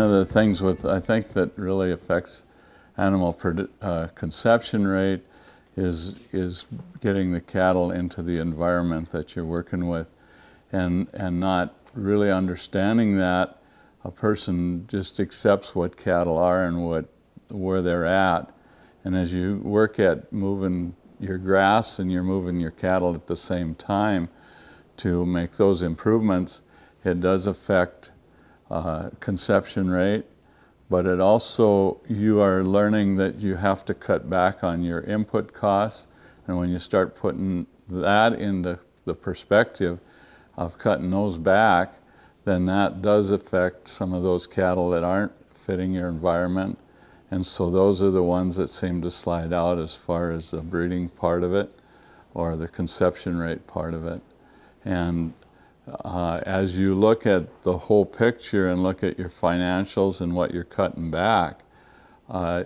one of the things I think that really affects animal conception rate is getting the cattle into the environment that you're working with, and not really understanding that. A person just accepts what cattle are and where they're at, and as you work at moving your grass and you're moving your cattle at the same time to make those improvements, it does affect conception rate, but it also, you are learning that you have to cut back on your input costs, and when you start putting that into the perspective of cutting those back, then that does affect some of those cattle that aren't fitting your environment. And so those are the ones that seem to slide out as far as the breeding part of it or the conception rate part of it. And as you look at the whole picture and look at your financials and what you're cutting back,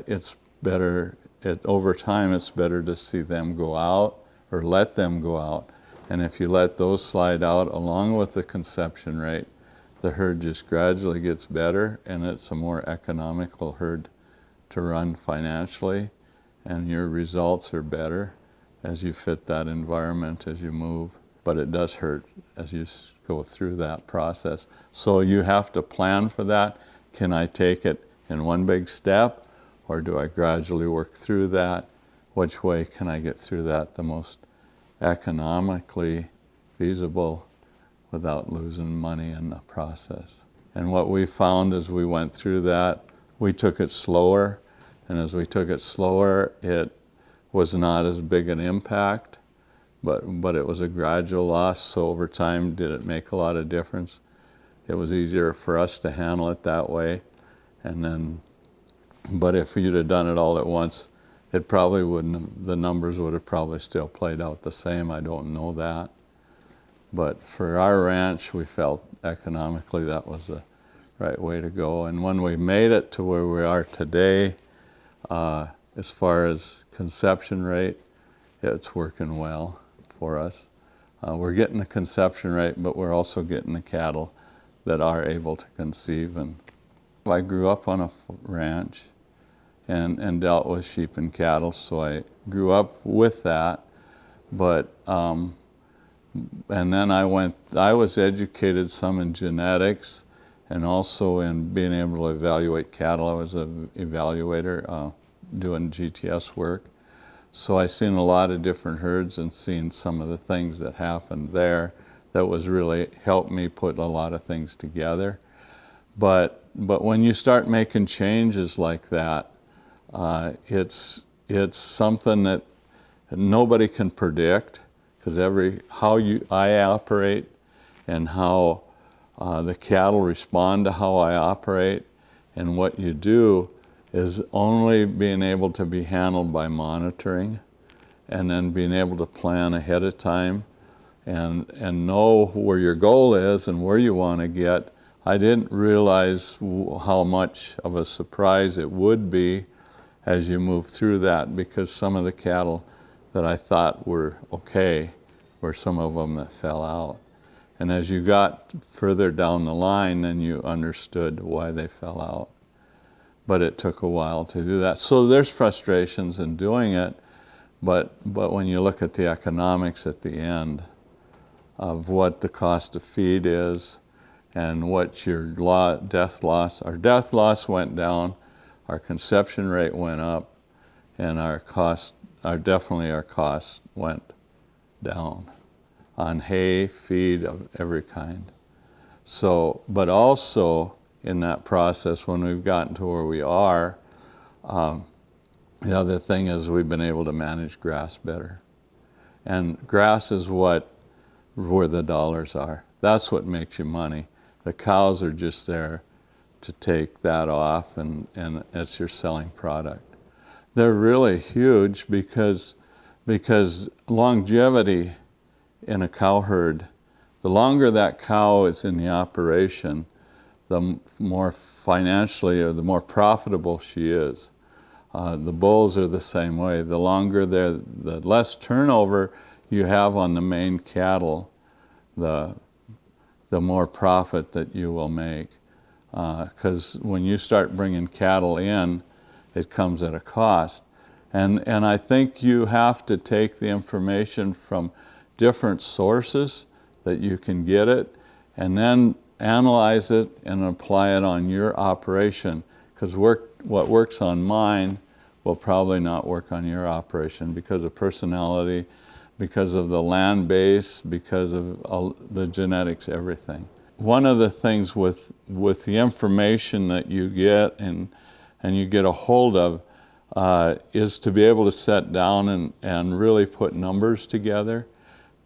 it's better, over time it's better to see them go out or let them go out. And if you let those slide out along with the conception rate, the herd just gradually gets better, and it's a more economical herd to run financially, and your results are better as you fit that environment as you move. But it does hurt as you go through that process. So you have to plan for that. Can I take it in one big step, or do I gradually work through that? Which way can I get through that the most economically feasible without losing money in the process? And what we found as we went through that, we took it slower, and as we took it slower, it was not as big an impact, but it was a gradual loss. So over time, did it make a lot of difference? It was easier for us to handle it that way. And then, but if you'd have done it all at once, it probably wouldn't have, the numbers would have probably still played out the same. I don't know that. But for our ranch, we felt economically that was the right way to go. And when we made it to where we are today, as far as conception rate, it's working well for us. We're getting the conception rate, but we're also getting the cattle that are able to conceive. And I grew up on a ranch and dealt with sheep and cattle, so I grew up with that. But and then I was educated some in genetics and also in being able to evaluate cattle. I was an evaluator doing GTS work. So I seen a lot of different herds and seen some of the things that happened there that was really helped me put a lot of things together. But when you start making changes like that, it's something that nobody can predict, because I operate and how the cattle respond to how I operate, and what you do is only being able to be handled by monitoring, and then being able to plan ahead of time and know where your goal is and where you want to get. I didn't realize how much of a surprise it would be as you move through that, because some of the cattle that I thought were okay were some of them that fell out. And as you got further down the line, then you understood why they fell out. But it took a while to do that. So there's frustrations in doing it, but when you look at the economics at the end of what the cost of feed is and what your death loss, our death loss went down, our conception rate went up, and our cost went down on hay, feed of every kind. So, but also in that process, when we've gotten to where we are, the other thing is we've been able to manage grass better. And grass is where the dollars are. That's what makes you money. The cows are just there to take that off, and it's your selling product. They're really huge because longevity in a cow herd, the longer that cow is in the operation, the more financially or the more profitable she is. The bulls are the same way. The longer the less turnover you have on the main cattle, the more profit that you will make. because when you start bringing cattle in, it comes at a cost. And I think you have to take the information from different sources that you can get it, and then analyze it and apply it on your operation, because what works on mine will probably not work on your operation because of personality, because of the land base, because of the genetics, everything. One of the things with the information that you get and you get a hold of is to be able to sit down and really put numbers together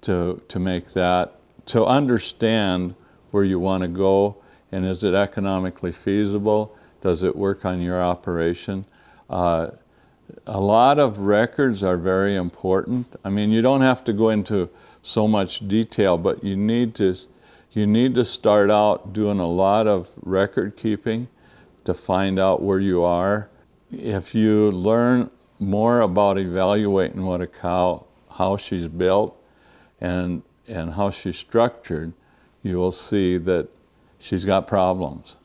to make that, to understand where you want to go, and is it economically feasible? Does it work on your operation? A lot of records are very important. I mean, you don't have to go into so much detail, but you need to start out doing a lot of record keeping to find out where you are. If you learn more about evaluating what a cow, how she's built and how she's structured, you will see that she's got problems.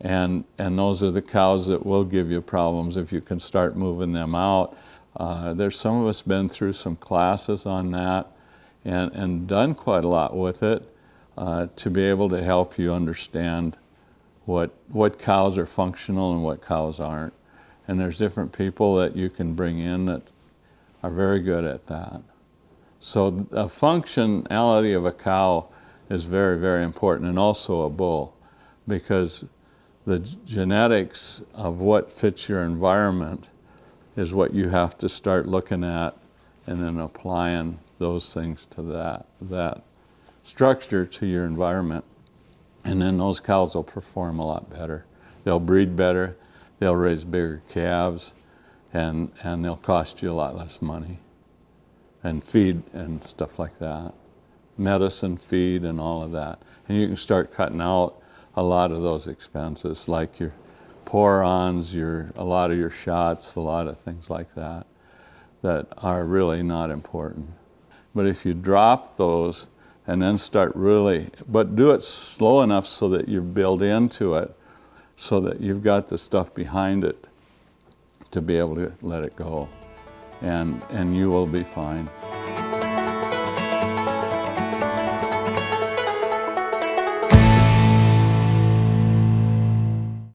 And those are the cows that will give you problems if you can start moving them out. There's some of us been through some classes on that and done quite a lot with it to be able to help you understand what cows are functional and what cows aren't. And there's different people that you can bring in that are very good at that. So the functionality of a cow is very, very important, and also a bull, because the genetics of what fits your environment is what you have to start looking at and then applying those things to that structure to your environment. And then those cows will perform a lot better. They'll breed better, they'll raise bigger calves, and they'll cost you a lot less money. And feed and stuff like that. Medicine, feed, and all of that. And you can start cutting out a lot of those expenses, like your pour-ons, a lot of your shots, a lot of things like that are really not important. But if you drop those and then start really, but do it slow enough so that you build into it, so that you've got the stuff behind it to be able to let it go, and you will be fine.